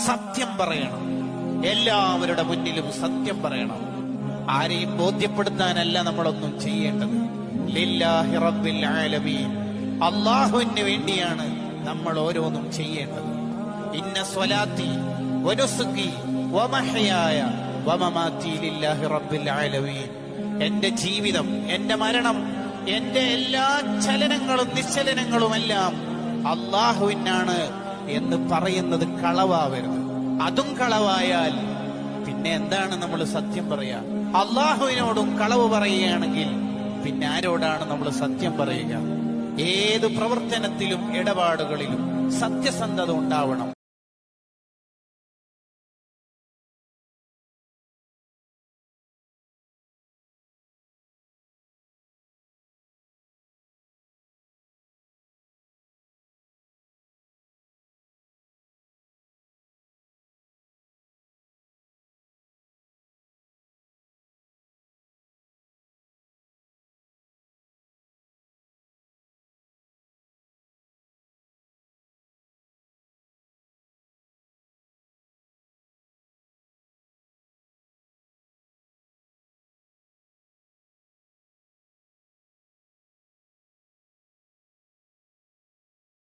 സത്യം പറയണം. എല്ലാവരുടെ മുന്നിലും സത്യം പറയണം. ആരെയും ബോധ്യപ്പെടുത്താനല്ല നമ്മളൊന്നും ചെയ്യേണ്ടത്. ലില്ലാഹി റബ്ബിൽ ആലമീൻ, അല്ലാഹുവിന് വേണ്ടിയാണ് നമ്മൾ ഓരോന്നും ചെയ്യേണ്ടത്. ഇന്ന സ്വലാത്തി വനുസുകി വമഹയായ വമമാതി ലില്ലാഹി റബ്ബിൽ ആലമീൻ, എന്റെ ജീവിതം, എന്റെ മരണം, എന്റെ എല്ലാ ചലനങ്ങളും നിശ്ചലനങ്ങളുമെല്ലാം അല്ലാഹുവിനാണ് എന്ന് പറയുന്നത് കളവാവരുത്. അതും കളവായാൽ പിന്നെ എന്താണ് നമ്മൾ സത്യം പറയാ? അല്ലാഹുവിനോടും കളവ് പറയുകയാണെങ്കിൽ പിന്നെ ആരോടാണ് നമ്മൾ സത്യം പറയുക? ഏത് പ്രവർത്തനത്തിലും ഇടപാടുകളിലും സത്യസന്ധത ഉണ്ടാവണം.